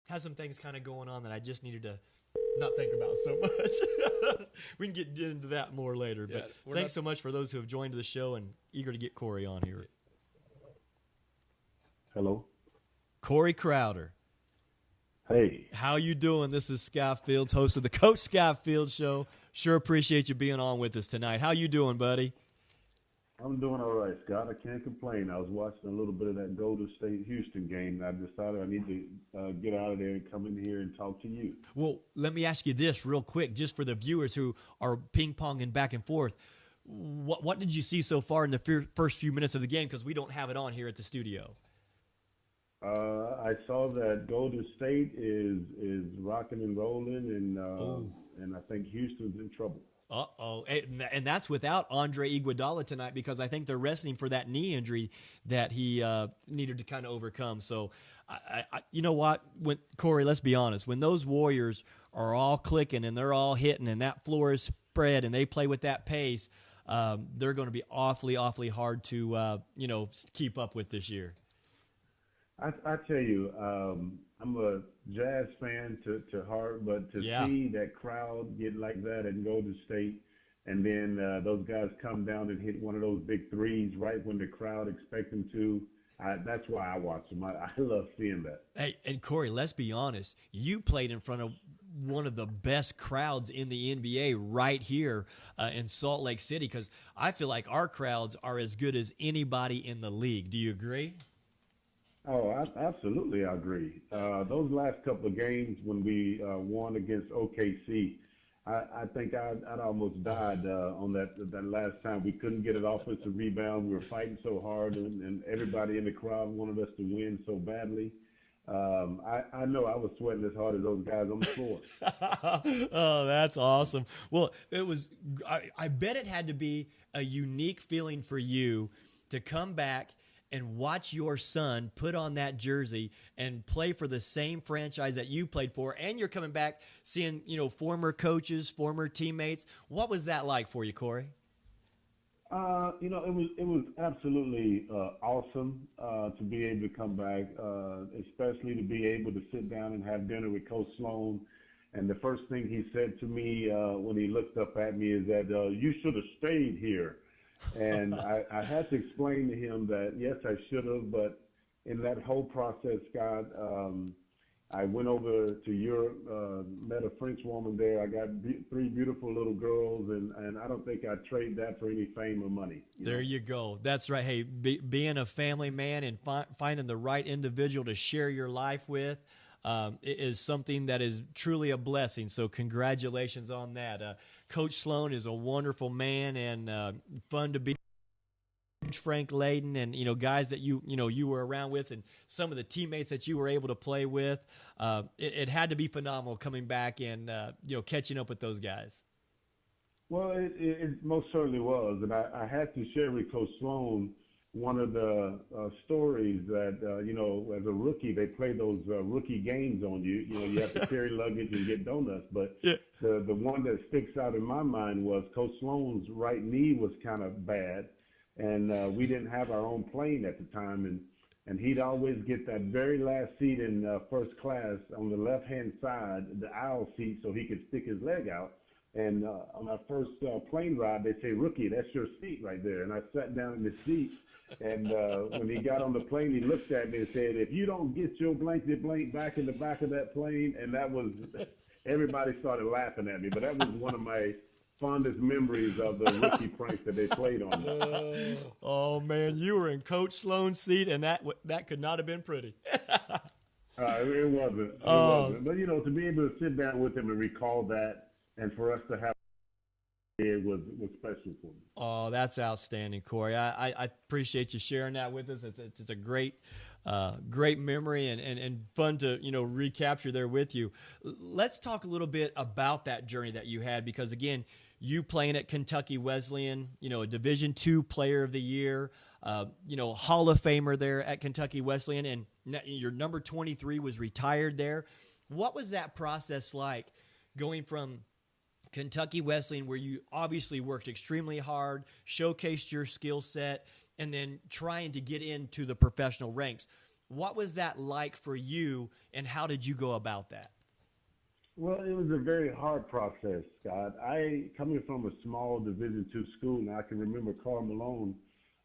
had some things kind of going on that I just needed to not think about so much. We can get into that more later. Yeah, But thanks so much for those who have joined the show and eager to get Corey on here. Hello. Corey Crowder. Hey. How you doing? This is Scott Fields, host of the Coach Scott Fields Show. Sure appreciate you being on with us tonight. How you doing, buddy? I'm doing all right, Scott. I can't complain. I was watching a little bit of that Golden State-Houston game, and I decided I need to get out of there and come in here and talk to you. Well, let me ask you this real quick, just for the viewers who are ping-ponging back and forth. What did you see so far in the first few minutes of the game? Because we don't have it on here at the studio. I saw that Golden State is rocking and rolling, and I think Houston's in trouble. Uh-oh. And that's without Andre Iguodala tonight, because I think they're resting for that knee injury that he needed to kind of overcome. So, you know what, Corey, let's be honest. When those Warriors are all clicking and they're all hitting and that floor is spread and they play with that pace, they're going to be awfully, awfully hard to, keep up with this year. I tell you, I'm a Jazz fan to heart, but to see that crowd get like that and Golden State, and then those guys come down and hit one of those big threes right when the crowd expects them to, that's why I watch them. I love seeing that. Hey, and Corey, let's be honest. You played in front of one of the best crowds in the NBA right here in Salt Lake City, because I feel like our crowds are as good as anybody in the league. Do you agree? Oh, absolutely, I agree. Those last couple of games when we won against OKC, I think I'd almost died on that last time. We couldn't get an offensive rebound. We were fighting so hard, and everybody in the crowd wanted us to win so badly. I know I was sweating as hard as those guys on the floor. Oh, that's awesome. Well, it was. I bet it had to be a unique feeling for you to come back and watch your son put on that jersey and play for the same franchise that you played for, and you're coming back seeing, former coaches, former teammates. What was that like for you, Corey? It was absolutely awesome to be able to come back, especially to be able to sit down and have dinner with Coach Sloane. And the first thing he said to me when he looked up at me is that you should have stayed here. And I had to explain to him that, yes, I should have, but in that whole process, Scott, I went over to Europe, met a French woman there. I got 3 beautiful little girls, and I don't think I'd trade that for any fame or money. There you go. That's right. Hey, being a family man and finding the right individual to share your life with is something that is truly a blessing. So congratulations on that. Coach Sloane is a wonderful man and fun to be. Frank Layden and guys that you were around with, and some of the teammates that you were able to play with. It had to be phenomenal coming back and catching up with those guys. Well, it most certainly was, and I had to share with Coach Sloane one of the stories that as a rookie they play those rookie games on you. You have to carry luggage and get donuts. But the one that sticks out in my mind was Coach Sloane's right knee was kind of bad. And we didn't have our own plane at the time, and he'd always get that very last seat in first class on the left-hand side, the aisle seat, so he could stick his leg out. And on our first plane ride, they say, "Rookie, that's your seat right there." And I sat down in the seat, and when he got on the plane, he looked at me and said, "If you don't get your blankety blank back in the back of that plane," and that was, everybody started laughing at me, but that was one of my fondest memories of the rookie pranks that they played on me. Oh man, you were in Coach Sloane's seat, and that could not have been pretty. It wasn't. It wasn't. But to be able to sit down with him and recall that, and for us to have it was special for me. Oh, that's outstanding, Corey. I appreciate you sharing that with us. It's a great memory and fun to recapture there with you. Let's talk a little bit about that journey that you had, because again, you playing at Kentucky Wesleyan, a Division II Player of the Year, Hall of Famer there at Kentucky Wesleyan, and your number 23 was retired there. What was that process like, going from Kentucky Wesleyan, where you obviously worked extremely hard, showcased your skill set, and then trying to get into the professional ranks? What was that like for you, and how did you go about that? Well, it was a very hard process, Scott. Coming from a small Division II school, and I can remember Carl Malone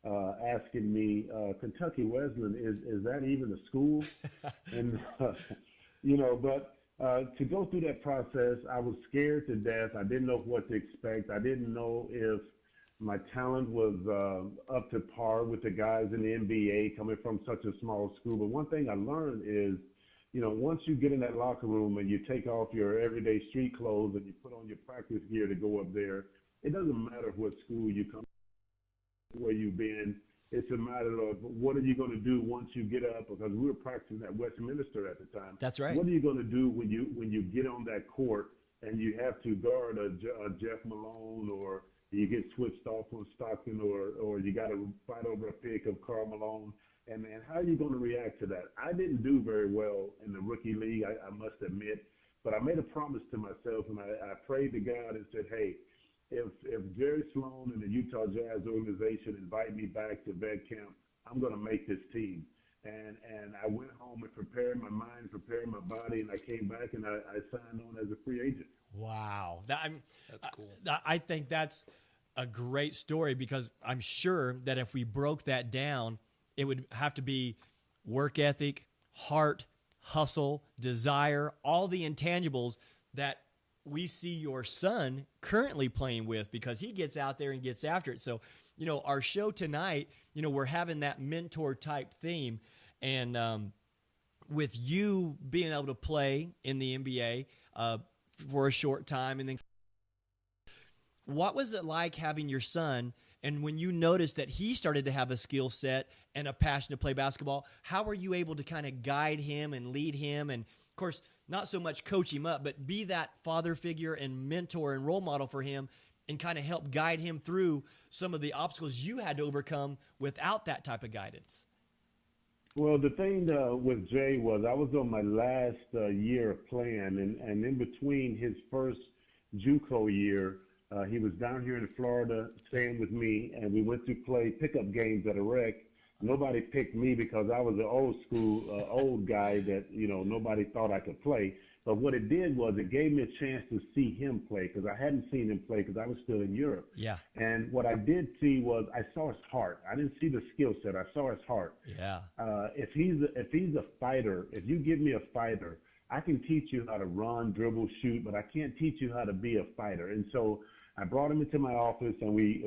asking me, Kentucky Wesleyan, is that even a school? And, but to go through that process, I was scared to death. I didn't know what to expect. I didn't know if my talent was up to par with the guys in the NBA coming from such a small school. But one thing I learned is, once you get in that locker room and you take off your everyday street clothes and you put on your practice gear to go up there, it doesn't matter what school you come, where you've been. It's a matter of what are you going to do once you get up, because we were practicing at Westminster at the time. That's right. What are you going to do when you get on that court and you have to guard a Jeff Malone, or you get switched off on Stockton, or you got to fight over a pick of Karl Malone? And how are you going to react to that? I didn't do very well in the rookie league, I must admit, but I made a promise to myself, and I prayed to God and said, hey, if Jerry Sloane and the Utah Jazz organization invite me back to vet camp, I'm going to make this team. And I went home and prepared my mind, prepared my body, and I came back and I signed on as a free agent. Wow. That's cool. I think that's a great story, because I'm sure that if we broke that down, it would have to be work ethic, heart, hustle, desire, all the intangibles that we see your son currently playing with, because he gets out there and gets after it. So, our show tonight, we're having that mentor type theme. And with you being able to play in the NBA for a short time, and then what was it like having your son, and when you noticed that he started to have a skill set and a passion to play basketball, how were you able to kind of guide him and lead him? And, of course, not so much coach him up, but be that father figure and mentor and role model for him, and kind of help guide him through some of the obstacles you had to overcome without that type of guidance? Well, the thing with Jay was I was on my last year of playing, and in between his first JUCO year, he was down here in Florida staying with me, and we went to play pickup games at a rec. Nobody picked me because I was an old school, old guy that, nobody thought I could play. But what it did was it gave me a chance to see him play, because I hadn't seen him play because I was still in Europe. Yeah. And what I did see was I saw his heart. I didn't see the skill set. I saw his heart. Yeah. If he's a fighter, if you give me a fighter, I can teach you how to run, dribble, shoot, but I can't teach you how to be a fighter. And so I brought him into my office, and we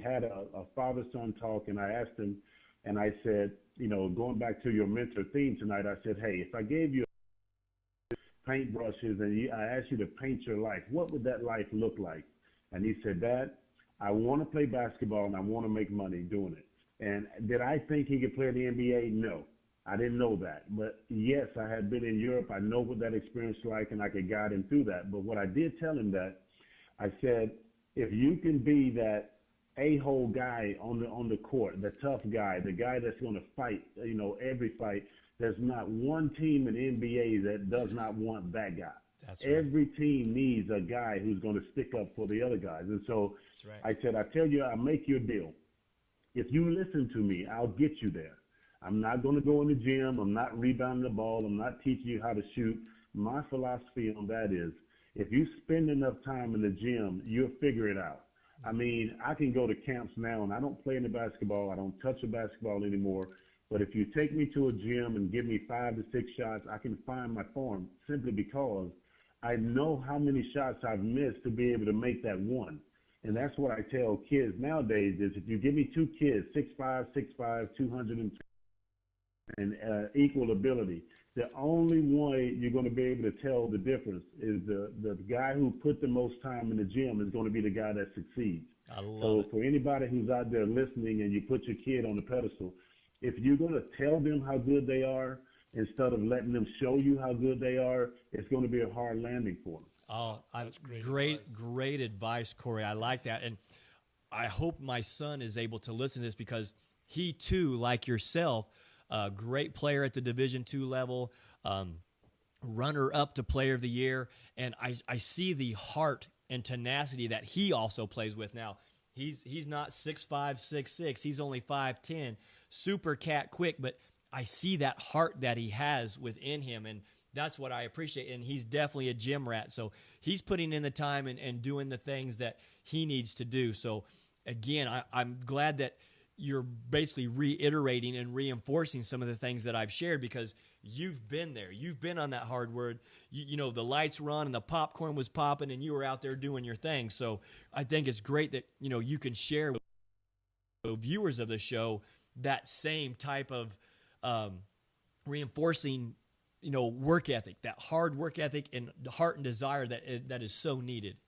had a father-son talk, and I asked him, and I said, going back to your mentor theme tonight, I said, hey, if I gave you paintbrushes and I asked you to paint your life, what would that life look like? And he said, Dad, I want to play basketball and I want to make money doing it. And did I think he could play in the NBA? No, I didn't know that. But yes, I had been in Europe. I know what that experience is like, and I could guide him through that. But what I did tell him that, I said, if you can be that a-hole guy on the court, the tough guy, the guy that's going to fight, every fight, there's not one team in the NBA that does not want that guy. That's right. Every team needs a guy who's going to stick up for the other guys. And so That's right. I said, I tell you, I'll make you a deal. If you listen to me, I'll get you there. I'm not going to go in the gym. I'm not rebounding the ball. I'm not teaching you how to shoot. My philosophy on that is, if you spend enough time in the gym, you'll figure it out. I mean, I can go to camps now, and I don't play in the basketball. I don't touch the basketball anymore. But if you take me to a gym and give me 5 to 6 shots, I can find my form, simply because I know how many shots I've missed to be able to make that one. And that's what I tell kids nowadays is, if you give me 2 kids, 6'5", 200 and equal ability, the only way you're going to be able to tell the difference is the guy who put the most time in the gym is going to be the guy that succeeds. I love So it. for anybody who's out there listening and you put your kid on the pedestal, if you're going to tell them how good they are instead of letting them show you how good they are, it's going to be a hard landing for them. Oh, That's great great advice, Corey. I like that. And I hope my son is able to listen to this, because he too, like yourself, a great player at the Division II level, runner up to Player of the Year. And I see the heart and tenacity that he also plays with. Now, he's not 6'5", 6'6". He's only 5'10", super cat quick, but I see that heart that he has within him, and that's what I appreciate. And he's definitely a gym rat, so he's putting in the time and doing the things that he needs to do. So again, I'm glad that you're basically reiterating and reinforcing some of the things that I've shared, because you've been there. You've been on that hard word. You know, the lights were on and the popcorn was popping and you were out there doing your thing. So I think it's great that, you know, you can share with viewers of the show that same type of reinforcing, you know, work ethic, that hard work ethic and heart and desire that is so needed.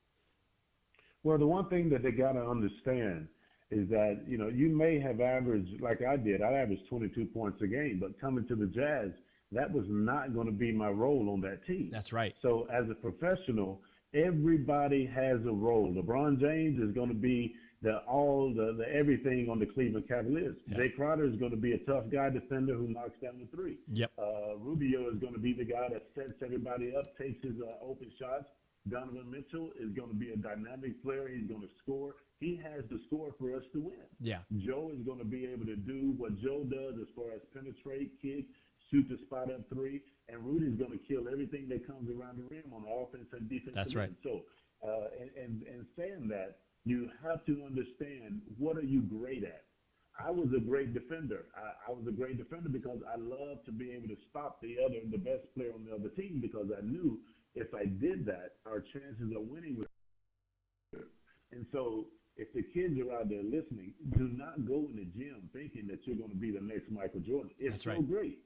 Well, the one thing that they got to understand is that, you know, you may have averaged, like I did, I averaged 22 points a game, but coming to the Jazz, that was not going to be my role on that team. That's right. So as a professional, everybody has a role. LeBron James is going to be the everything on the Cleveland Cavaliers. Yeah. Jay Crowder is going to be a tough guy defender who knocks down the three. Yep. Rubio is going to be the guy that sets everybody up, takes his open shots. Donovan Mitchell is going to be a dynamic player. He's going to score. He has the score for us to win. Yeah. Joe is going to be able to do what Joe does as far as penetrate, kick, shoot the spot up three, and Rudy's going to kill everything that comes around the rim on the offense and defense. That's right. So, and saying that, you have to understand, what are you great at? I was a great defender. I was a great defender because I love to be able to stop the best player on the other team, because I knew if I did that, our chances of winning were better. And so if the kids are out there listening, do not go in the gym thinking that you're going to be the next Michael Jordan. It's so great,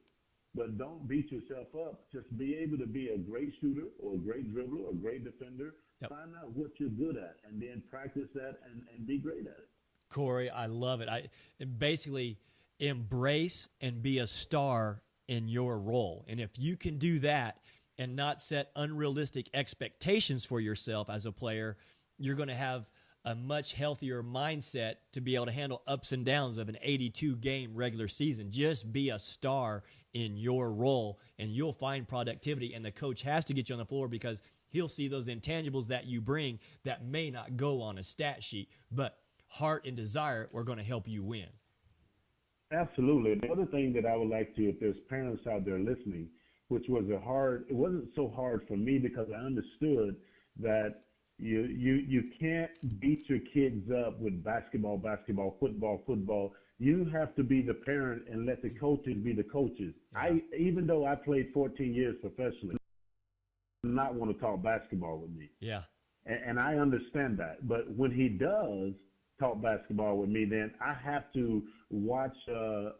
but don't beat yourself up. Just be able to be a great shooter or a great dribbler or a great defender. Yep. Find out what you're good at and then practice that and be great at it. Corey, I love it. Basically embrace and be a star in your role. And if you can do that and not set unrealistic expectations for yourself as a player, you're going to have a much healthier mindset to be able to handle ups and downs of an 82-game regular season. Just be a star in your role, and you'll find productivity. And the coach has to get you on the floor because he'll see those intangibles that you bring that may not go on a stat sheet, but heart and desire are going to help you win. Absolutely. The other thing that I would like to, if there's parents out there listening, which was it wasn't so hard for me because I understood that you can't beat your kids up with basketball, football. You have to be the parent and let the coaches be the coaches. Yeah. Even though I played 14 years professionally, I do not want to talk basketball with me. Yeah. And I understand that. But when he does talk basketball with me, then I have to watch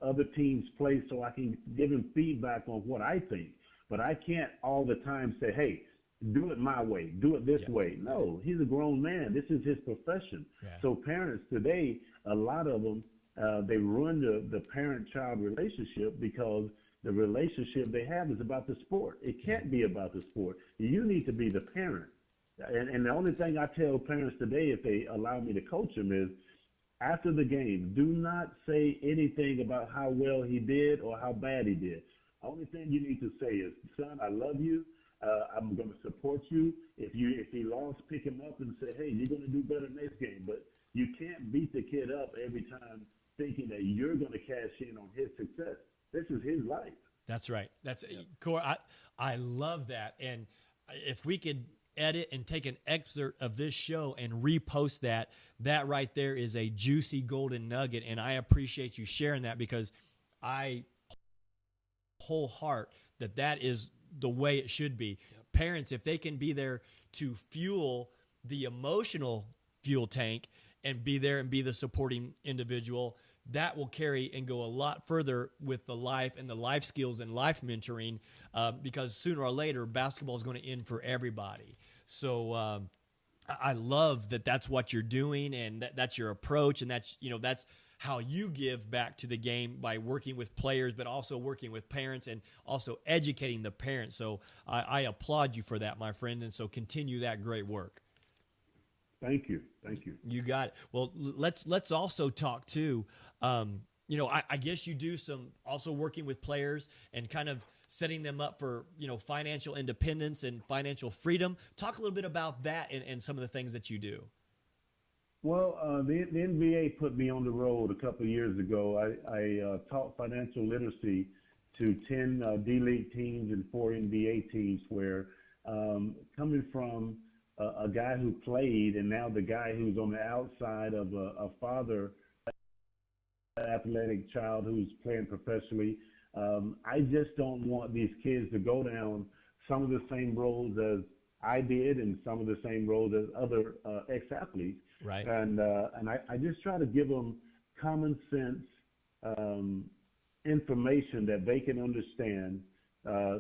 other teams play so I can give him feedback on what I think. But I can't all the time say, hey, do it my way, do it this way. No, he's a grown man. This is his profession. Yeah. So parents today, a lot of them, they ruin the parent-child relationship because the relationship they have is about the sport. It can't be about the sport. You need to be the parent. And the only thing I tell parents today, if they allow me to coach them, is after the game, do not say anything about how well he did or how bad he did. The only thing you need to say is, son, I love you. I'm going to support you. If he lost, pick him up and say, hey, you're going to do better next game. But you can't beat the kid up every time thinking that you're going to cash in on his success. This is his life. That's right. Corey, I love that. And if we could edit and take an excerpt of this show and repost that right there is a juicy golden nugget. And I appreciate you sharing that, because I whole heart that is the way it should be. Yep. Parents, if they can be there to fuel the emotional fuel tank and be there and be the supporting individual, that will carry and go a lot further with the life and the life skills and life mentoring, because sooner or later basketball is going to end for everybody. So I love that that's what you're doing, and that's your approach, and that's how you give back to the game by working with players, but also working with parents and also educating the parents. So I applaud you for that, my friend, and so continue that great work. Thank you. You got it. Well, let's also talk too. I guess you do some also working with players and kind of setting them up for financial independence and financial freedom. Talk a little bit about that and some of the things that you do. Well, the NBA put me on the road a couple of years ago. I taught financial literacy to 10 D-League teams and 4 NBA teams where coming from a guy who played and now the guy who's on the outside of a father, athletic child who's playing professionally, I just don't want these kids to go down some of the same roads as I did and some of the same roads as other ex-athletes. Right. And I just try to give them common sense information that they can understand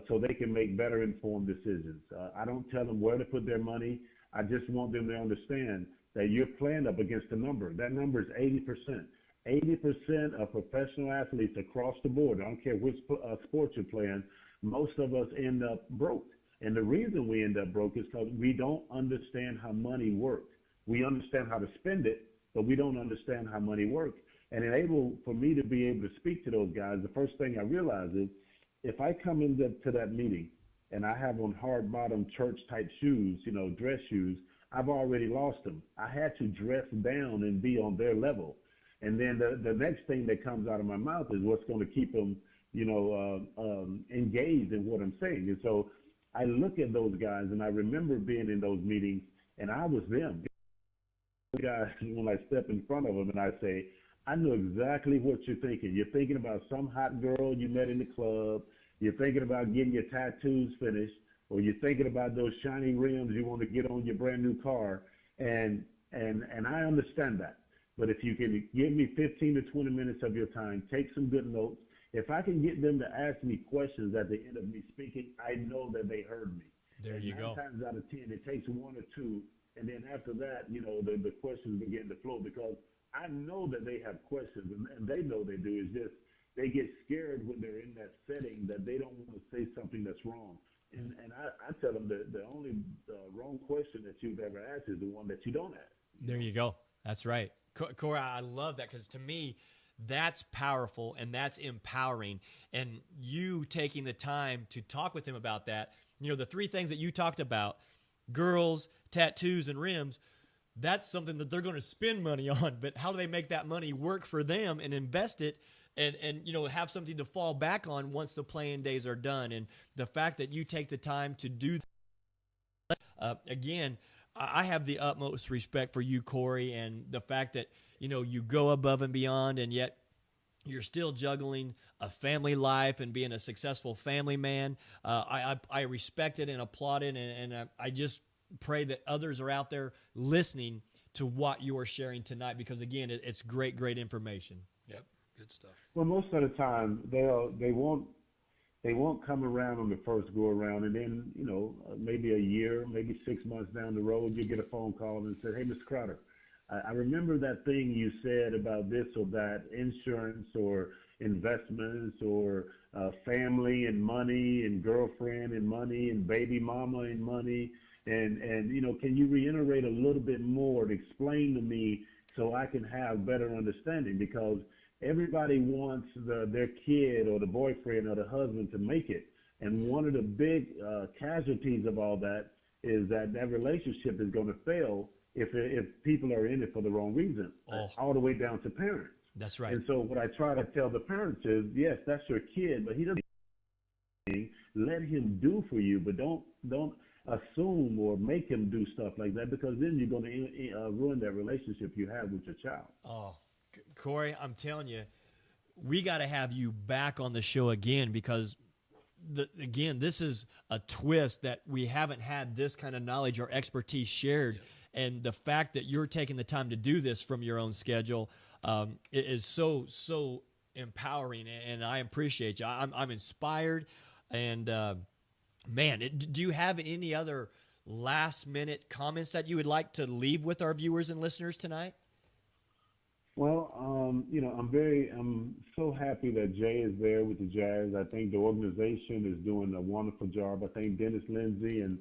so they can make better informed decisions. I don't tell them where to put their money. I just want them to understand that you're playing up against a number. That number is 80%. 80% of professional athletes across the board, I don't care which sport you're playing, most of us end up broke. And the reason we end up broke is because we don't understand how money works. We understand how to spend it, but we don't understand how money works. And for me to be able to speak to those guys, the first thing I realize is if I come into that meeting and I have on hard bottom church type shoes, dress shoes, I've already lost them. I had to dress down and be on their level. And then the next thing that comes out of my mouth is what's going to keep them, engaged in what I'm saying. And so I look at those guys and I remember being in those meetings and I was them. Guys, when I step in front of them and I say, I know exactly what you're thinking. You're thinking about some hot girl you met in the club. You're thinking about getting your tattoos finished, or you're thinking about those shiny rims you want to get on your brand new car. And I understand that. But if you can give me 15 to 20 minutes of your time, take some good notes. If I can get them to ask me questions at the end of me speaking, I know that they heard me. There you go. 9 times out of 10, it takes 1 or 2. And then after that, the questions begin to flow because I know that they have questions and they know they do. It's just they get scared when they're in that setting that they don't want to say something that's wrong. And I tell them that the only wrong question that you've ever asked is the one that you don't ask. There you go. That's right. Corey, I love that because to me, that's powerful and that's empowering. And you taking the time to talk with him about that, the 3 things that you talked about, girls, tattoos, and rims, that's something that they're going to spend money on. But how do they make that money work for them and invest it and have something to fall back on once the playing days are done? And the fact that you take the time to do that, again, I have the utmost respect for you, Corey, and the fact that, you go above and beyond, and yet you're still juggling a family life and being a successful family man. I respect it and applaud it, and I just pray that others are out there listening to what you are sharing tonight because, again, it's great, great information. Yep, good stuff. Well, most of the time, they won't come around on the first go around, and then maybe a year, maybe 6 months down the road, you get a phone call and say, "Hey, Mr. Crowder, I remember that thing you said about this or that, insurance or investments or family and money and girlfriend and money and baby mama and money, and can you reiterate a little bit more to explain to me so I can have better understanding?" Because everybody wants their kid or the boyfriend or the husband to make it. And one of the big casualties of all that is that relationship is going to fail if people are in it for the wrong reason, all the way down to parents. That's right. And so what I try to tell the parents is, yes, that's your kid, but he doesn't let him do for you, but don't assume or make him do stuff like that because then you're going to ruin that relationship you have with your child. Oh, Corey, I'm telling you, we got to have you back on the show again because, again, this is a twist that we haven't had this kind of knowledge or expertise shared. Yeah. And the fact that you're taking the time to do this from your own schedule is so empowering, and I appreciate you. I'm inspired, and man, do you have any other last-minute comments that you would like to leave with our viewers and listeners tonight? Well, I'm so happy that Jay is there with the Jazz. I think the organization is doing a wonderful job. I think Dennis Lindsay and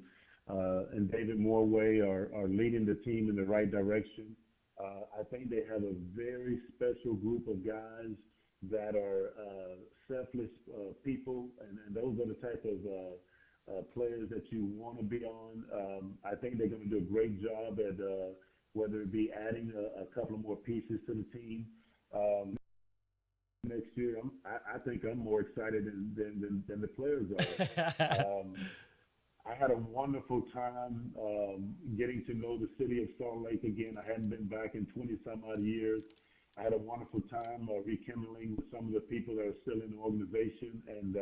David Morway are leading the team in the right direction. I think they have a very special group of guys that are selfless people, and those are the type of players that you want to be on. I think they're going to do a great job at whether it be adding a couple of more pieces to the team. next year, I think I'm more excited than the players are. I had a wonderful time getting to know the city of Salt Lake again. I hadn't been back in 20 some odd years. I had a wonderful time rekindling with some of the people that are still in the organization, and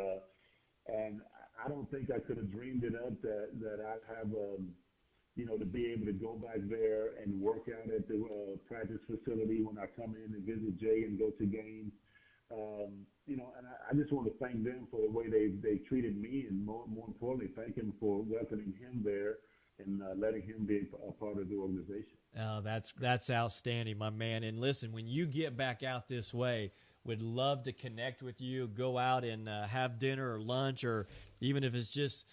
I don't think I could have dreamed it up that I'd have to be able to go back there and work out at the practice facility when I come in and visit Jay and go to games. And I just want to thank them for the way they treated me, and more importantly, thank him for welcoming him there and letting him be a part of the organization. Oh, that's outstanding, my man. And listen, when you get back out this way, would love to connect with you, go out and have dinner or lunch, or even if it's just,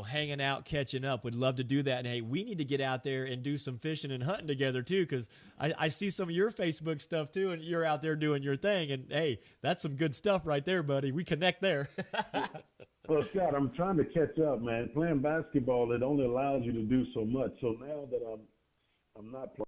hanging out, catching up. Would love to do that. And, hey, we need to get out there and do some fishing and hunting together, too, because I see some of your Facebook stuff, too, and you're out there doing your thing. And, hey, that's some good stuff right there, buddy. We connect there. Well, Scott, I'm trying to catch up, man. Playing basketball, it only allows you to do so much. So now that I'm not playing,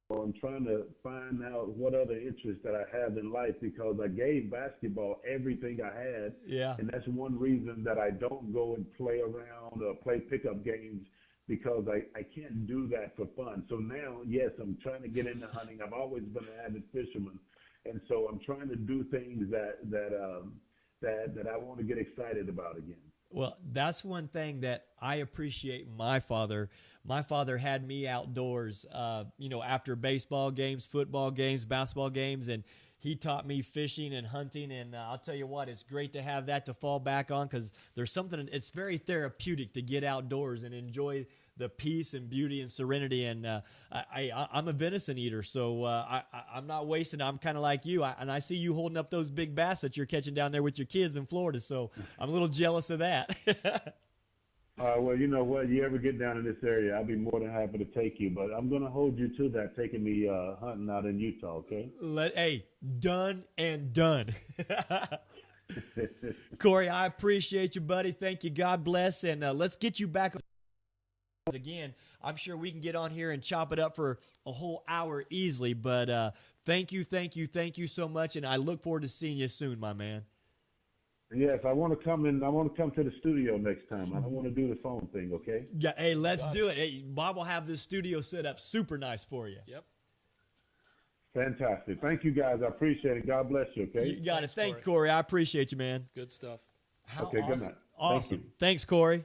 I'm trying to find out what other interests that I have in life, because I gave basketball everything I had. Yeah. And that's one reason that I don't go and play around or play pickup games, because I can't do that for fun. So now, yes, I'm trying to get into hunting. I've always been an avid fisherman. And so I'm trying to do things that I want to get excited about again. Well, that's one thing that I appreciate my father. My father had me outdoors, after baseball games, football games, basketball games, and he taught me fishing and hunting. And I'll tell you what, it's great to have that to fall back on, because there's something, it's very therapeutic to get outdoors and enjoy the peace and beauty and serenity. And I'm a venison eater, so I'm not wasting. I'm kind of like you, and I see you holding up those big bass that you're catching down there with your kids in Florida, so I'm a little jealous of that. Well, you know what? You ever get down in this area, I'll be more than happy to take you. But I'm going to hold you to that, taking me hunting out in Utah, okay? Hey, done and done. Corey, I appreciate you, buddy. Thank you. God bless. And let's get you back again. I'm sure we can get on here and chop it up for a whole hour easily. But thank you so much. And I look forward to seeing you soon, my man. Yes, I want to come in. I want to come to the studio next time. I don't want to do the phone thing, okay? Yeah, hey, let's do it. Hey, Bob will have this studio set up super nice for you. Yep. Fantastic. Thank you, guys. I appreciate it. God bless you, okay? You got it. Thank Corey. I appreciate you, man. Good stuff. Okay, good night. Awesome. Thank you. Thanks, Corey.